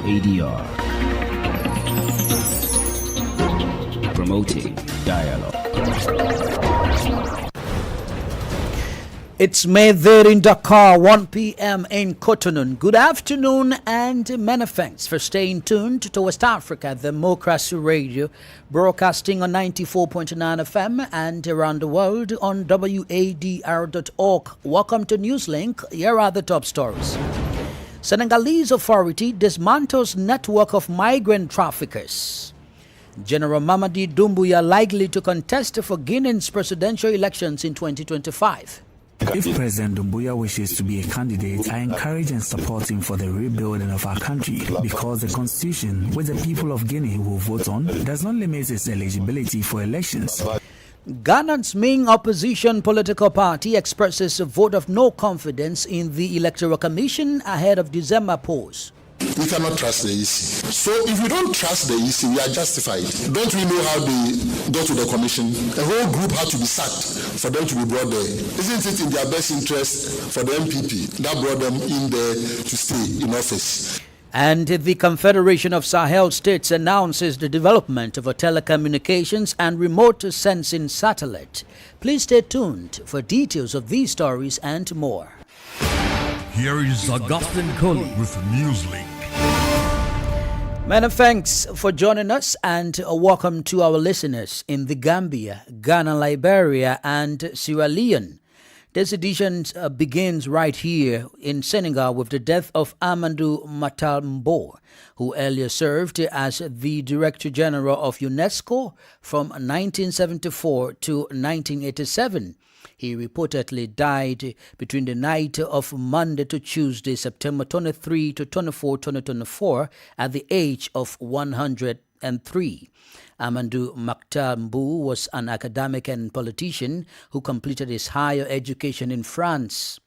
ADR. Promoting dialogue. It's May there in Dakar, 1 p.m. in Cotonou. Good afternoon and many thanks for staying tuned to West Africa Democracy Radio, broadcasting on 94.9 FM and around the world on wadr.org. Welcome to Newslink. Here are the top stories. Senegalese authority dismantles network of migrant traffickers. General Mamadi Doumbouya likely to contest for Guinea's presidential elections in 2025. If President Doumbouya wishes to be a candidate, I encourage and support him for the rebuilding of our country, because the constitution, which the people of Guinea will vote on, does not limit its eligibility for elections. Ghana's main opposition political party expresses a vote of no confidence in the Electoral Commission ahead of December polls. We cannot trust the EC. So if we don't trust the EC, we are justified. Don't we know how they got to the commission? A whole group had to be sacked for them to be brought there. Isn't it in their best interest for the MPP that brought them in there to stay in office? And the Confederation of Sahel States announces the development of a telecommunications and remote sensing satellite. Please stay tuned for details of these stories and more. Here is Augustine Coley with Newslink. Many thanks for joining us and welcome to our listeners in the Gambia, Ghana, Liberia and Sierra Leone. This edition begins right here in Senegal with the death of Amadou Matambo, who earlier served as the Director General of UNESCO from 1974 to 1987. He reportedly died between the night of Monday to Tuesday, September 23 to 24, 2024, at the age of 103. Amadou Matambo was an academic and politician who completed his higher education in France.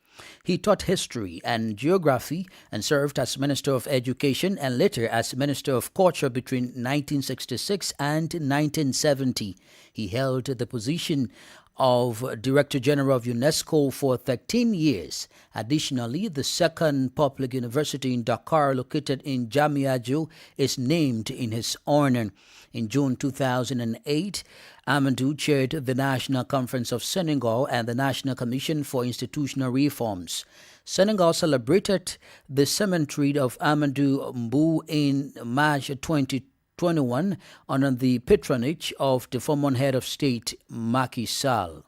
He taught history and geography and served as Minister of Education and later as Minister of Culture between 1966 and 1970. He held the position of Director General of UNESCO for 13 years. Additionally, the second public university in Dakar, located in Jamiajo, is named in his honor. In June 2008, Amadou chaired the National Conference of Senegal and the National Commission for Institutional Reforms. Senegal celebrated the centenary of Amadou Mbou in March 2021 under the patronage of the former head of state Macky Sall.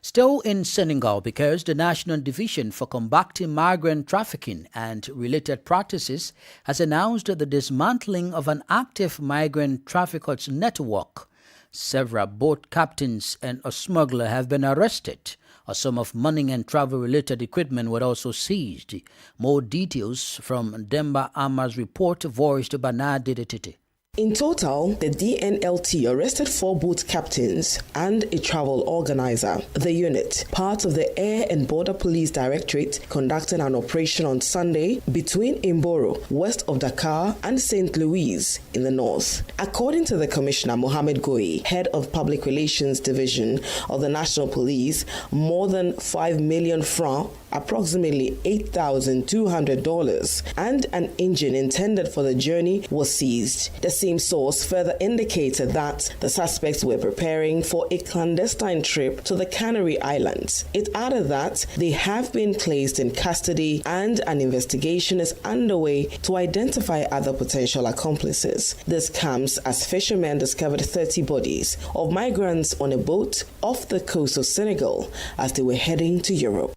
Still in Senegal, because the National Division for Combating Migrant Trafficking and Related Practices has announced the dismantling of an active migrant traffickers network. Several boat captains and a smuggler have been arrested. A sum of money and travel-related equipment were also seized. More details from Demba Ama's report voiced by Nadia Tete. In total, the DNLT arrested 4 boat captains and a travel organizer. The unit, part of the Air and Border Police Directorate, conducted an operation on Sunday between Imboro, west of Dakar, and St. Louis in the north. According to the Commissioner Mohamed Goy, head of Public Relations Division of the National Police, more than 5 million francs, approximately $8,200, and an engine intended for the journey was seized. The same source further indicated that the suspects were preparing for a clandestine trip to the Canary Islands. It added that they have been placed in custody and an investigation is underway to identify other potential accomplices. This comes as fishermen discovered 30 bodies of migrants on a boat off the coast of Senegal as they were heading to Europe.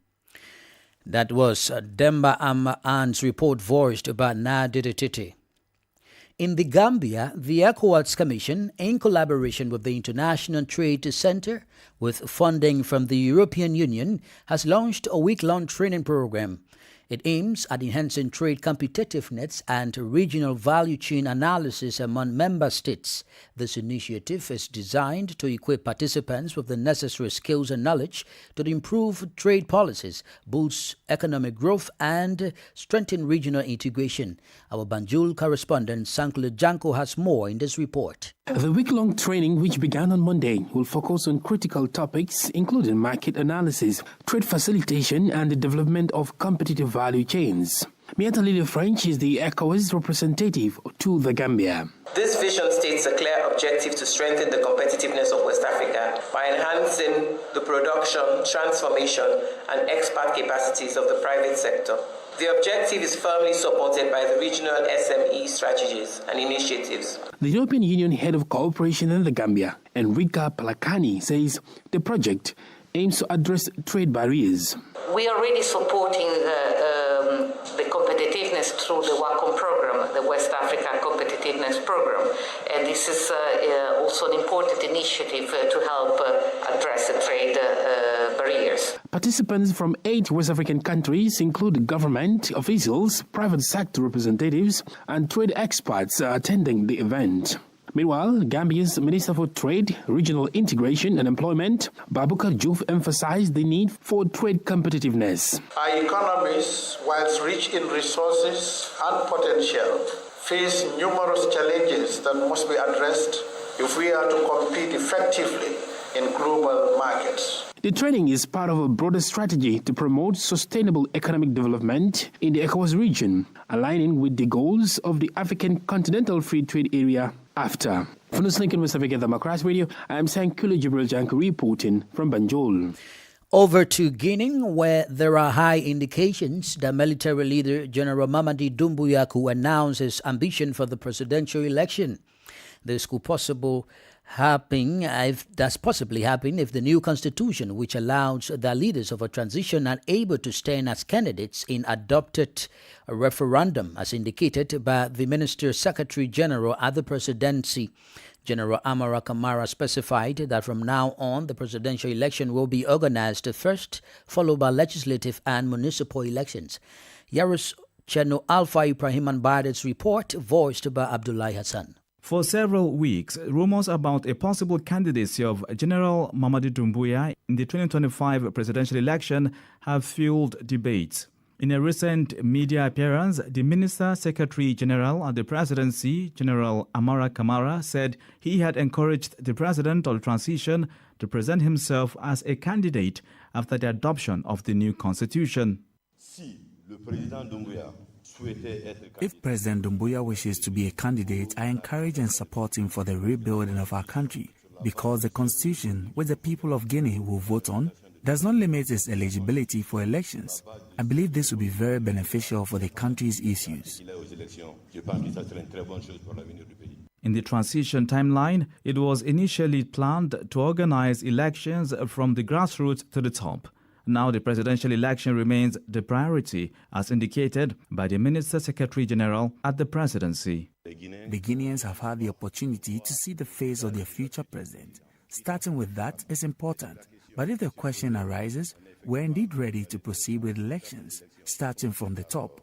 That was Demba Ama's report voiced by Nadia Tete. In the Gambia, the ECOWAS Commission, in collaboration with the International Trade Center with funding from the European Union, has launched a week-long training program. It aims at enhancing trade competitiveness and regional value chain analysis among member states. This initiative is designed to equip participants with the necessary skills and knowledge to improve trade policies, boost economic growth, and strengthen regional integration. Our Banjul correspondent Sankle Janko has more in this report. The week-long training, which began on Monday, will focus on critical topics including market analysis, trade facilitation, and the development of competitive value chains. Miatalili French is the ECOWAS representative to the Gambia. This vision states a clear objective to strengthen the competitiveness of West Africa by enhancing the production, transformation, and export capacities of the private sector. The objective is firmly supported by the regional SME strategies and initiatives. The European Union Head of Cooperation in the Gambia, Enrica Palakani, says the project aims to address trade barriers. We are already supporting the competitiveness through the WACOM program, the West Africa Competitiveness Program. And this is also an important initiative to help address the trade barriers. Participants from 8 West African countries include government officials, private sector representatives, and trade experts attending the event. Meanwhile, Gambia's Minister for Trade, Regional Integration and Employment, Baboucarr Diouf, emphasized the need for trade competitiveness. Our economies, whilst rich in resources and potential, face numerous challenges that must be addressed if we are to compete effectively in global markets. The training is part of a broader strategy to promote sustainable economic development in the ECOWAS region, aligning with the goals of the African Continental Free Trade Area after. For Newslink in West Africa Democrats Radio, I am Sankula Jibril Janku reporting from Banjul. Over to Guinea, where there are high indications that military leader General Mamadi Doumbouya announced his ambition for the presidential election. This could possibly happen if the new constitution, which allows the leaders of a transition are able to stand as candidates in adopted referendum, as indicated by the Minister Secretary General at the presidency. General Amara Kamara specified that from now on, the presidential election will be organized first, followed by legislative and municipal elections. Yaros Cheno Alpha Ibrahim Anbadet's report, voiced by Abdullahi Hassan. For several weeks, rumors about a possible candidacy of General Mamadi Doumbouya in the 2025 presidential election have fueled debates. In a recent media appearance, the Minister Secretary General at the presidency, General Amara Kamara, said he had encouraged the president of the transition to present himself as a candidate after the adoption of the new constitution. If President Doumbouya wishes to be a candidate, I encourage and support him for the rebuilding of our country, because the constitution, which the people of Guinea will vote on, does not limit its eligibility for elections. I believe this will be very beneficial for the country's issues. In the transition timeline, it was initially planned to organize elections from the grassroots to the top. Now the presidential election remains the priority, as indicated by the Minister Secretary General at the presidency. The Guineans have had the opportunity to see the face of their future president. Starting with that is important. But if the question arises, we're indeed ready to proceed with elections, starting from the top.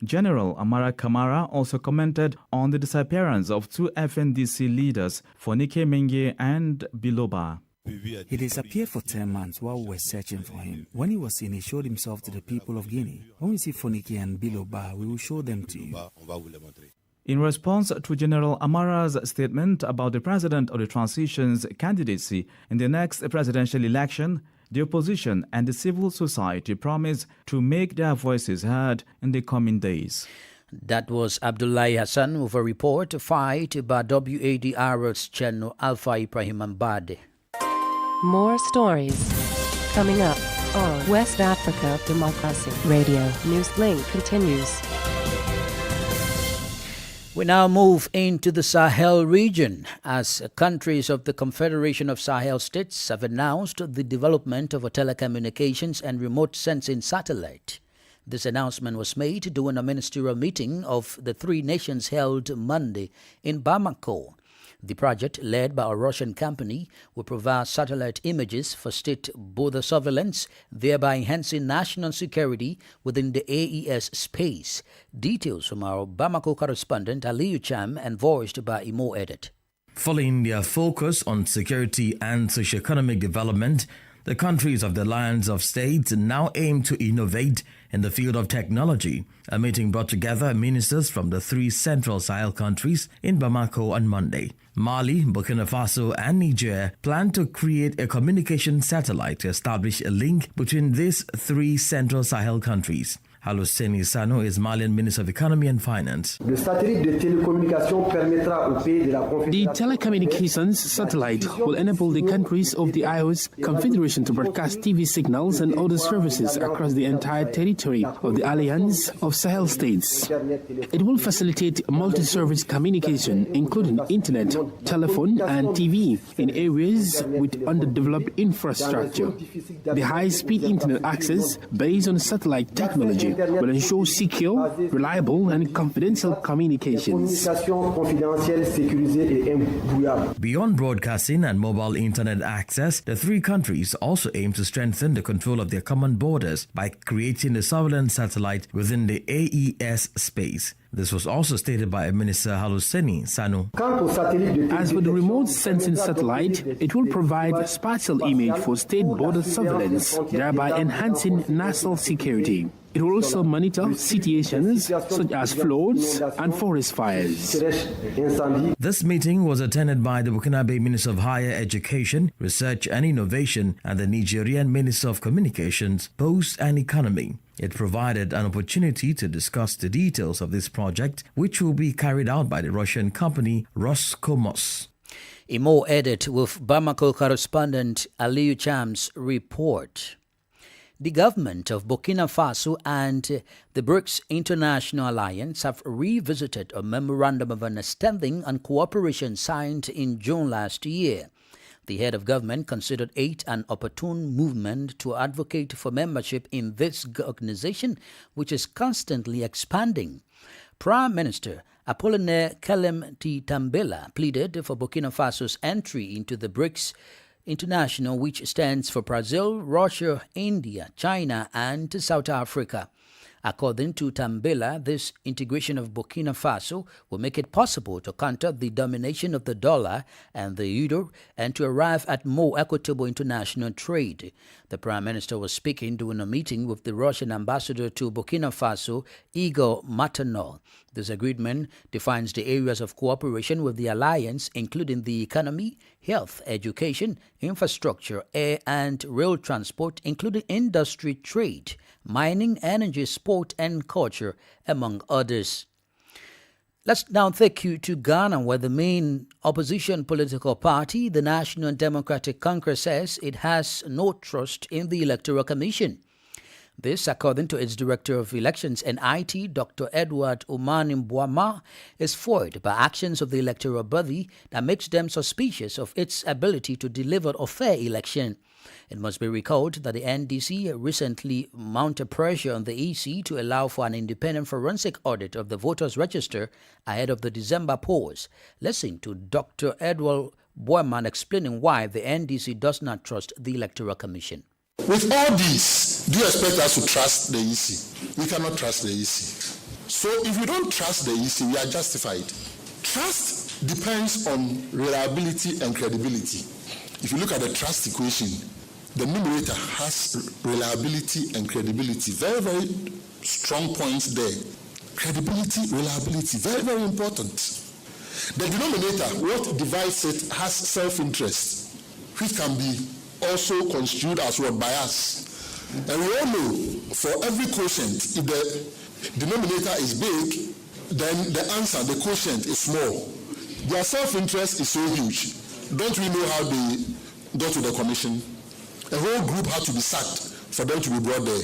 General Amara Kamara also commented on the disappearance of 2 FNDC leaders, Fonike Mengue and Biloba. He disappeared for 10 months while we were searching for him. When he was seen, he showed himself to the people of Guinea. When we see Fonike and Biloba, we will show them to you. In response to General Amara's statement about the president of the transition's candidacy in the next presidential election, the opposition and the civil society promised to make their voices heard in the coming days. That was Abdullahi Hassan with a report filed by WADR's channel Alpha Ibrahim Ambade. More stories coming up on West Africa Democracy Radio. Newslink continues. We now move into the Sahel region, as countries of the Confederation of Sahel States have announced the development of a telecommunications and remote sensing satellite. This announcement was made during a ministerial meeting of the 3 nations held Monday in Bamako. The project, led by a Russian company, will provide satellite images for state border surveillance, thereby enhancing national security within the AES space. Details from our Bamako correspondent Aliyu Cham and voiced by Imo Edit. Following their focus on security and socio-economic development, the countries of the Alliance of States now aim to innovate in the field of technology. A meeting brought together ministers from the 3 central Sahel countries in Bamako on Monday. Mali, Burkina Faso and Niger plan to create a communication satellite to establish a link between these 3 central Sahel countries. Haluseni Sano is Malian Minister of Economy and Finance. The telecommunications satellite will enable the countries of the IOS Confederation to broadcast TV signals and other services across the entire territory of the Alliance of Sahel States. It will facilitate multi-service communication, including internet, telephone, and TV in areas with underdeveloped infrastructure. The high-speed internet access based on satellite technology will ensure secure, reliable, and confidential communications. Beyond broadcasting and mobile internet access, the three countries also aim to strengthen the control of their common borders by creating a sovereign satellite within the AES space. This was also stated by Minister Haluseni Sanu. As for the remote sensing satellite, it will provide spatial image for state border surveillance, thereby enhancing national security. It will also monitor situations such as floods and forest fires. This meeting was attended by the Burkinabe Minister of Higher Education, Research and Innovation and the Nigerian Minister of Communications, Posts and Economy. It provided an opportunity to discuss the details of this project, which will be carried out by the Russian company Roscosmos. Imo edit with Bamako correspondent Aliyu Cham's report. The government of Burkina Faso and the BRICS International Alliance have revisited a memorandum of understanding and cooperation signed in June last year. The head of government considered it an opportune movement to advocate for membership in this organization, which is constantly expanding. Prime Minister Apollinaire Kalem Tambela pleaded for Burkina Faso's entry into the BRICS International, which stands for Brazil, Russia, India, China, and South Africa. According to Tambela, this integration of Burkina Faso will make it possible to counter the domination of the dollar and the euro and to arrive at more equitable international trade. The Prime Minister was speaking during a meeting with the Russian ambassador to Burkina Faso, Igor Matanol. This agreement defines the areas of cooperation with the alliance, including the economy, health, education, infrastructure, air and rail transport, including industry, trade, mining, energy, sport and culture, among others. Let's now take you to Ghana, where the main opposition political party, the National Democratic Congress, says it has no trust in the Electoral Commission. This, according to its Director of Elections and IT, Dr. Edward Omani-Boamah, is foiled by actions of the electoral body that makes them suspicious of its ability to deliver a fair election. It must be recalled that the NDC recently mounted pressure on the EC to allow for an independent forensic audit of the voters' register ahead of the December polls. Listen to Dr. Edward Boamah explaining why the NDC does not trust the Electoral Commission. With all this, do you expect us to trust the EC? We cannot trust the EC. So if you don't trust the EC, we are justified. Trust depends on reliability and credibility. If you look at the trust equation, the numerator has reliability and credibility. Very, very strong points there. Credibility, reliability, very, very important. The denominator, what divides it, has self-interest, which can be also construed as what bias. And we all know for every quotient, if the denominator is big, then the answer, the quotient, is small. Their self-interest is so huge. Don't we know how they got to the commission? A whole group had to be sacked for them to be brought there.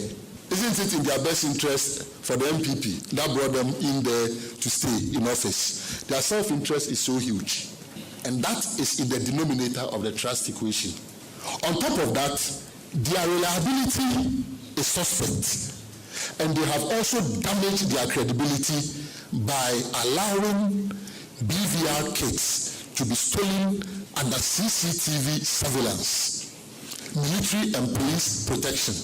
Isn't it in their best interest for the MPP that brought them in there to stay in office? Their self-interest is so huge. And that is in the denominator of the trust equation. On top of that, their reliability is suspect. And they have also damaged their credibility by allowing BVR kits to be stolen under CCTV surveillance, military and police protection.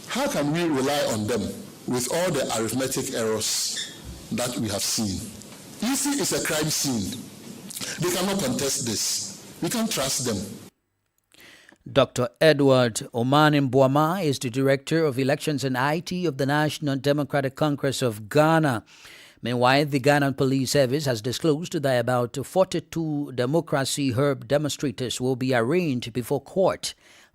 How can we rely on them with all the arithmetic errors that we have seen? EC is a crime scene. They cannot contest this. We can't trust them. Dr. Edward Omani-Boamah is the Director of Elections and IT of the National Democratic Congress of Ghana. Meanwhile, the Ghana Police Service has disclosed that about 42 Democracy Herb demonstrators will be arraigned before court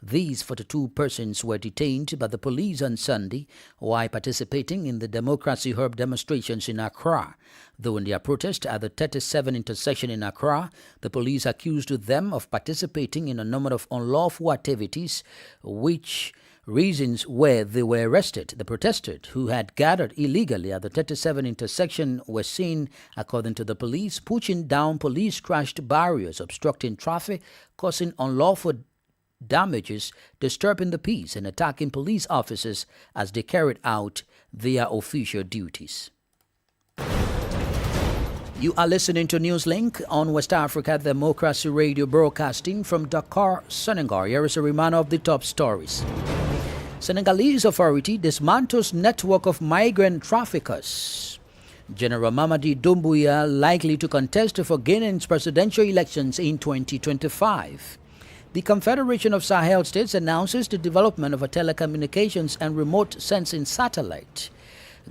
These 42 persons were detained by the police on Sunday while participating in the Democracy Hub demonstrations in Accra. Though in their protest at the 37 intersection in Accra, the police accused them of participating in a number of unlawful activities, which reasons where they were arrested. The protesters who had gathered illegally at the 37 intersection were seen, according to the police, pushing down police-crashed barriers, obstructing traffic, causing unlawful damages, disturbing the peace, and attacking police officers as they carried out their official duties. You are listening to Newslink on West Africa Democracy Radio, broadcasting from Dakar, Senegal. Here is a reminder of the top stories. Senegalese authority dismantles network of migrant traffickers. General Mamadi Doumbouya likely to contest for Guinea's presidential elections in 2025. The Confederation of Sahel States announces the development of a telecommunications and remote sensing satellite.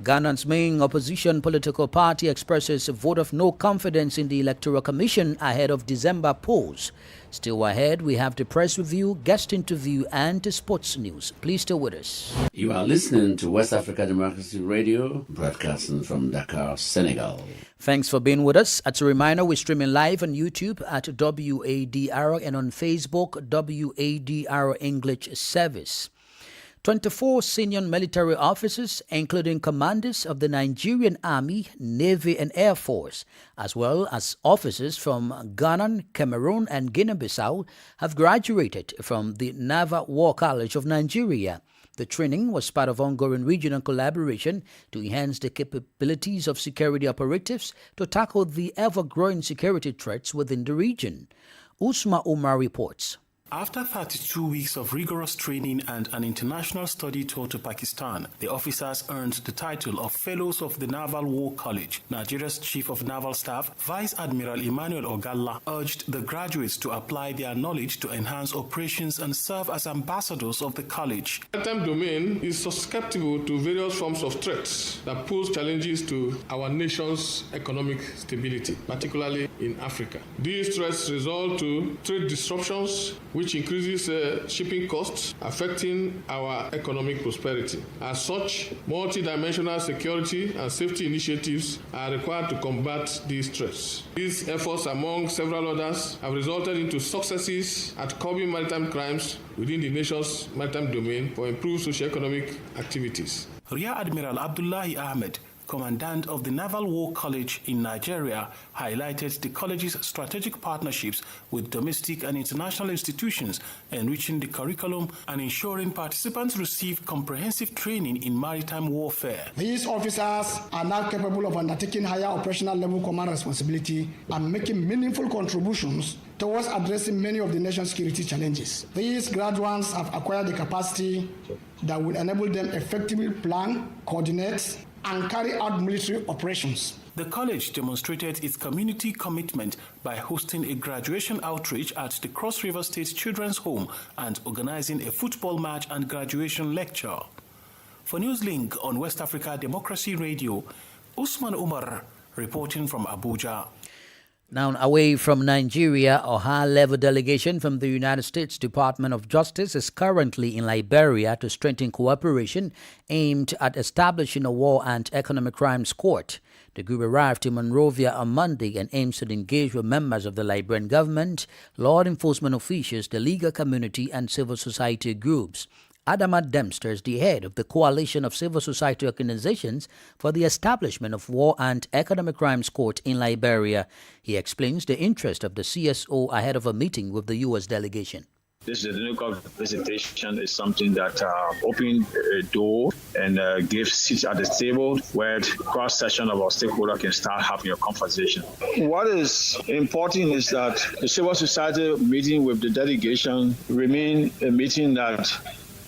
Ghana's main opposition political party expresses a vote of no confidence in the Electoral Commission ahead of December polls. Still ahead, we have the press review, guest interview, and the sports news. Please stay with us. You are listening to West Africa Democracy Radio, broadcasting from Dakar, Senegal. Thanks for being with us. As a reminder, we're streaming live on YouTube at WADR and on Facebook, WADR English Service. 24 senior military officers, including commanders of the Nigerian Army, Navy, and Air Force, as well as officers from Ghana, Cameroon, and Guinea-Bissau, have graduated from the Naval War College of Nigeria. The training was part of ongoing regional collaboration to enhance the capabilities of security operatives to tackle the ever-growing security threats within the region. Usma Umar reports. After 32 weeks of rigorous training and an international study tour to Pakistan, the officers earned the title of Fellows of the Naval War College. Nigeria's Chief of Naval Staff, Vice Admiral Emmanuel Ogalla, urged the graduates to apply their knowledge to enhance operations and serve as ambassadors of the college. The maritime domain is susceptible to various forms of threats that pose challenges to our nation's economic stability, particularly in Africa. These threats result to trade disruptions, which increases shipping costs, affecting our economic prosperity. As such, multidimensional security and safety initiatives are required to combat these threats. These efforts, among several others, have resulted into successes at curbing maritime crimes within the nation's maritime domain for improved socio-economic activities. Rear Admiral Abdullahi Ahmed, Commandant of the Naval War College in Nigeria, highlighted the college's strategic partnerships with domestic and international institutions, enriching the curriculum and ensuring participants receive comprehensive training in maritime warfare. These officers are now capable of undertaking higher operational level command responsibility and making meaningful contributions towards addressing many of the nation's security challenges. These graduates have acquired the capacity that will enable them effectively plan, coordinate, and carry out military operations. The college demonstrated its community commitment by hosting a graduation outreach at the Cross River State Children's Home and organizing a football match and graduation lecture. For Newslink on West Africa Democracy Radio, Usman Umar reporting from Abuja. Now, away from Nigeria, a high-level delegation from the United States Department of Justice is currently in Liberia to strengthen cooperation aimed at establishing a war and economic crimes court. The group arrived in Monrovia on Monday and aims to engage with members of the Liberian government, law enforcement officials, the legal community, and civil society groups. Adama Dempster is the head of the Coalition of Civil Society Organizations for the Establishment of War and Economic Crimes Court in Liberia. He explains the interest of the CSO ahead of a meeting with the U.S. delegation. This Senegal visitation is something that opens a door and gives seats at the table where the cross-section of our stakeholders can start having a conversation. What is important is that the civil society meeting with the delegation remain a meeting that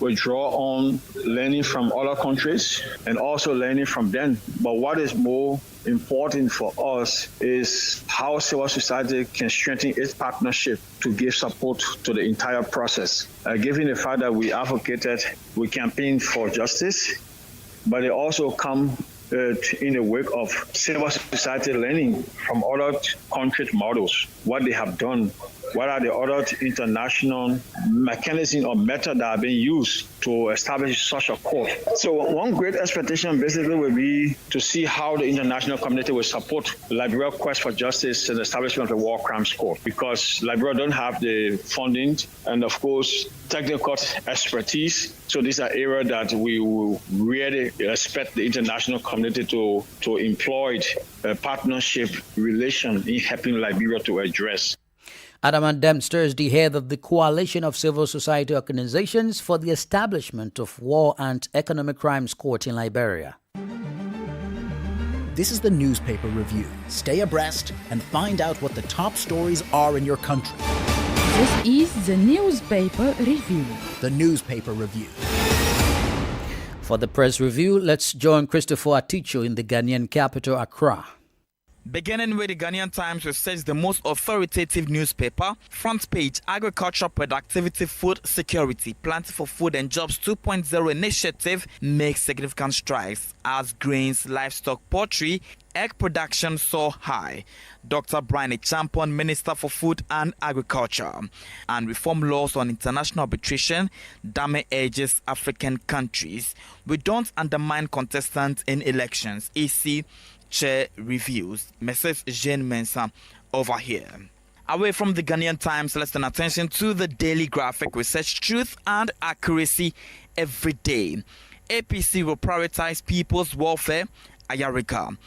we draw on learning from other countries and also learning from them. But what is more important for us is how civil society can strengthen its partnership to give support to the entire process. Given the fact that we advocated, we campaigned for justice, but it also come in the wake of civil society learning from other countries' models, what they have done what are the other international mechanisms or methods that are being used to establish such a court. So one great expectation basically will be to see how the international community will support Liberia's quest for justice and the establishment of a war crimes court, because Liberia don't have the funding and, of course, technical expertise. So these are areas that we will really expect the international community to employ a partnership relation in helping Liberia to address. Adamant Dempster is the head of the Coalition of Civil Society Organizations for the Establishment of War and Economic Crimes Court in Liberia. This is the newspaper review. Stay abreast and find out what the top stories are in your country. This is the newspaper review. The newspaper review. For the press review, let's join Christopher Aticho in the Ghanaian capital, Accra. Beginning with the Ghanaian Times, which says the most authoritative newspaper, front page, agriculture productivity, food security, Planting for Food and Jobs 2.0 initiative makes significant strides as grains, livestock, poultry, egg production soar high. Dr. Brian Champon, Minister for Food and Agriculture. And reform laws on international arbitration, Dame urges African countries. We don't undermine contestants in elections. EC Chair reviews. Mrs. Jean Mensah over here. Away from the Ghanaian Times, let's turn attention to the Daily Graphic, which says truth and accuracy every day. APC will prioritize people's welfare, Ayariga.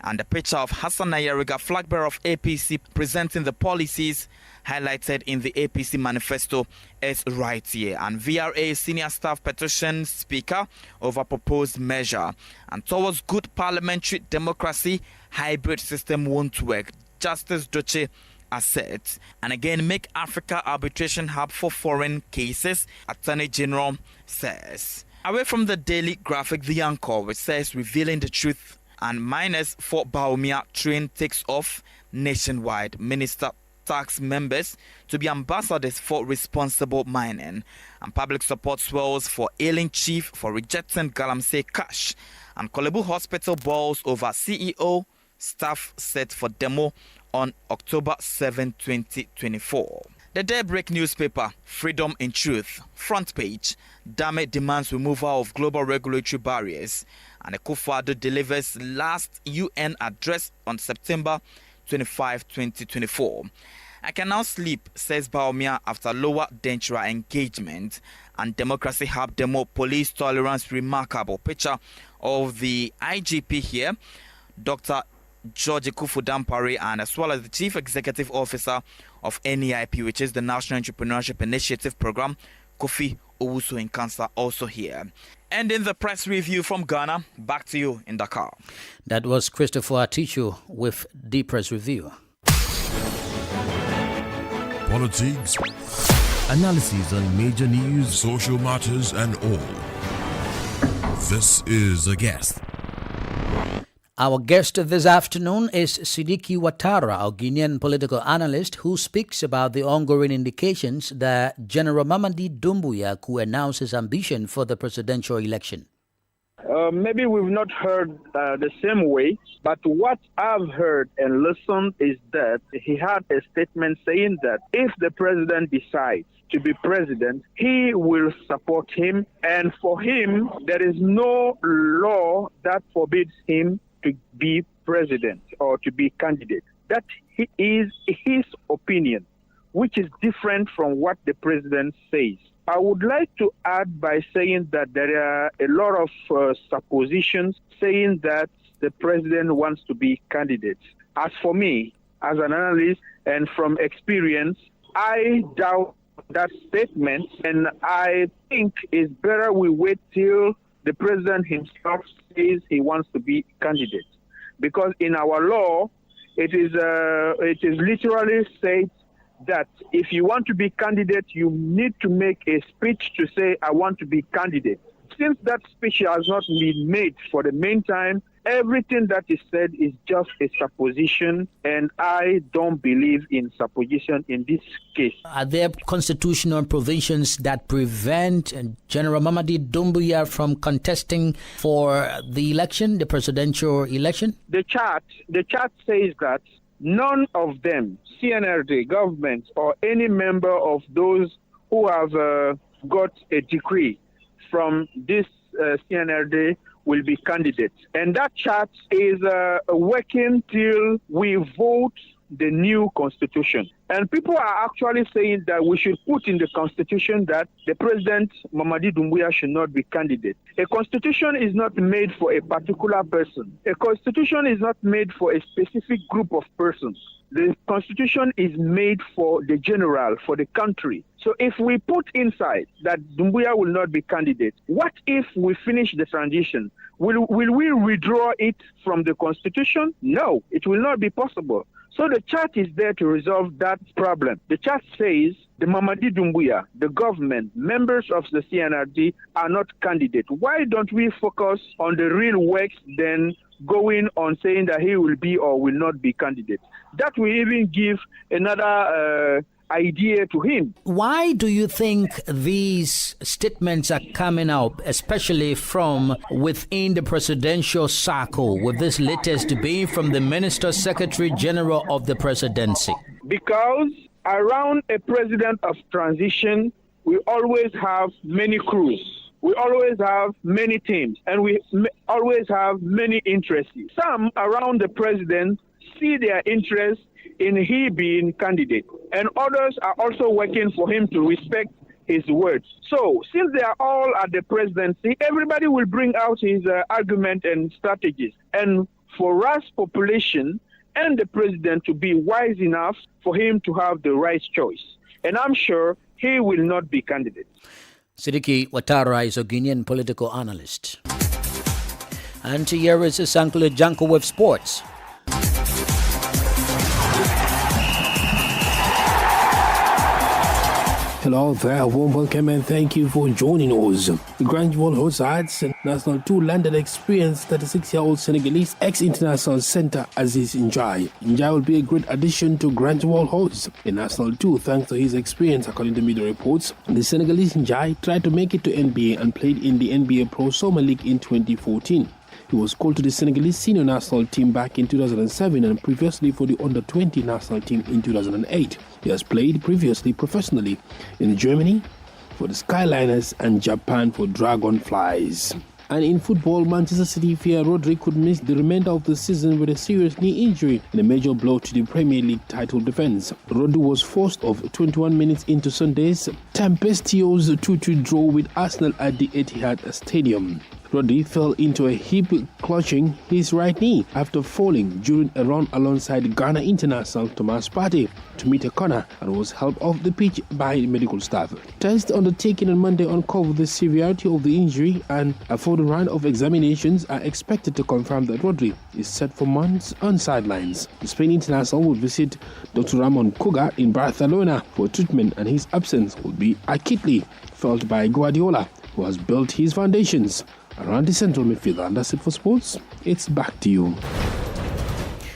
And the picture of Hassan Ayariga, flag bearer of APC, presenting the policies highlighted in the APC manifesto is right here. And VRA senior staff petition speaker over proposed measure. And towards good parliamentary democracy, hybrid system won't work. Justice Doche assets. And again, make Africa arbitration hub for foreign cases, Attorney General says. Away from the Daily Graphic, the Anchor, which says revealing the truth and minus for Baumia train takes off nationwide. Minister tax members to be ambassadors for responsible mining. And public support swells for ailing chief for rejecting Galamsey cash. And Kolebu Hospital balls over CEO staff set for demo on October 7, 2024. The Daybreak newspaper, Freedom in Truth, front page, Dame demands removal of global regulatory barriers. And Akufo-Addo delivers last UN address on September 25, 2024. I can now sleep, says Baumia after lower Denchira engagement. And Democracy Hub demo police tolerance remarkable. Picture of the IGP here, Dr. George Kufu Dampare, and as well as the Chief Executive Officer of NEIP, which is the National Entrepreneurship Initiative Program, Kofi Owusu in Kansa, also here. And in the press review from Ghana, back to you in Dakar. That was Christopher Aticho with the press review. Politics, analysis on major news, social matters, and all. This is A Guest. Our guest this afternoon is Sidiki Ouattara, a Guinean political analyst who speaks about the ongoing indications that General Mamadi Doumbouya could announce his ambition for the presidential election. Maybe we've not heard the same way, but what I've heard and listened is that he had a statement saying that if the president decides to be president, he will support him, and for him, there is no law that forbids him to be president or to be candidate. That is his opinion, which is different from what the president says. I would like to add by saying that there are a lot of suppositions saying that the president wants to be candidate. As for me, as an analyst and from experience, I doubt that statement, and I think it's better we wait till the president himself says he wants to be candidate. Because in our law, it is literally said that if you want to be candidate, you need to make a speech to say, I want to be candidate. Since that speech has not been made for the meantime, everything that is said is just a supposition, and I don't believe in supposition in this case. Are there constitutional provisions that prevent General Mamadi Doumbouya from contesting for the election, the presidential election? The chart says that none of them, CNRD, government, or any member of those who have got a decree from this CNRD will be candidates. And that chart is working till we vote the new constitution. And people are actually saying that we should put in the constitution that the president, Mamadi Doumbouya, should not be candidate. A constitution is not made for a particular person. A constitution is not made for a specific group of persons. The constitution is made for the general, for the country. So if we put inside that Doumbouya will not be candidate, what if we finish the transition? Will we withdraw it from the constitution? No, it will not be possible. So the chart is there to resolve that problem. The chart says the Mamadi Doumbouya, the government, members of the CNRD are not candidates. Why don't we focus on the real works than going on saying that he will be or will not be candidate? That will even give another idea to him. Why do you think these statements are coming out, especially from within the presidential circle, with this latest being from the Minister Secretary General of the Presidency? Because around a president of transition, we always have many crews. We always have many teams, and we always have many interests. Some around the president see their interest in he being candidate, and others are also working for him to respect his words. So, since they are all at the presidency, everybody will bring out his argument and strategies. And for us, population and the president to be wise enough for him to have the right choice. And I'm sure he will not be candidate. Sidiki Watara is a Guinean political analyst. And here is Sankule Janko with sports. Hello there, a warm welcome and thank you for joining us. The Granjwal hosts National 2 landed experience 36-year-old Senegalese ex-international centre Aziz Ndiaye. Ndiaye will be a great addition to Granjwal hosts in National 2 thanks to his experience, according to media reports. The Senegalese Ndiaye tried to make it to NBA and played in the NBA Pro Summer League in 2014. He was called to the Senegalese senior national team back in 2007 and previously for the under-20 national team in 2008. He has played previously professionally in Germany for the Skyliners and Japan for Dragonflies. And in football, Manchester City fear Rodri could miss the remainder of the season with a serious knee injury and a major blow to the Premier League title defence. Rodri was forced off 21 minutes into Sunday's tempestuous 2-2 draw with Arsenal at the Etihad Stadium. Rodri fell into a heap, clutching his right knee after falling during a run alongside Ghana international Thomas Partey to meet a corner and was helped off the pitch by medical staff. Tests undertaken on Monday uncovered the severity of the injury, and a further round of examinations are expected to confirm that Rodri is set for months on sidelines. The Spain international will visit Dr. Ramon Koga in Barcelona for treatment, and his absence will be acutely felt by Guardiola, who has built his foundations around the central midfielder. And that's it for sports. It's back to you.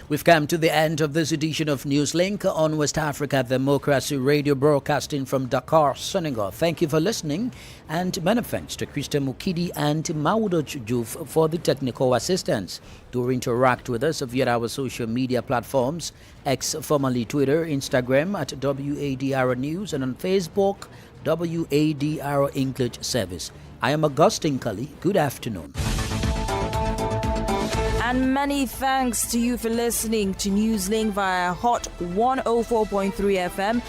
We've come to the end of this edition of Newslink on West Africa Democracy Radio, broadcasting from Dakar, Senegal. Thank you for listening, and many thanks to Krista Mukidi and Maudo Chujuf for the technical assistance. Do interact with us via our social media platforms, X formerly Twitter, Instagram at WADR News, and on Facebook, WADR English Service. I am Augustine Cully. Good afternoon. And many thanks to you for listening to Newslink via Hot 104.3 FM.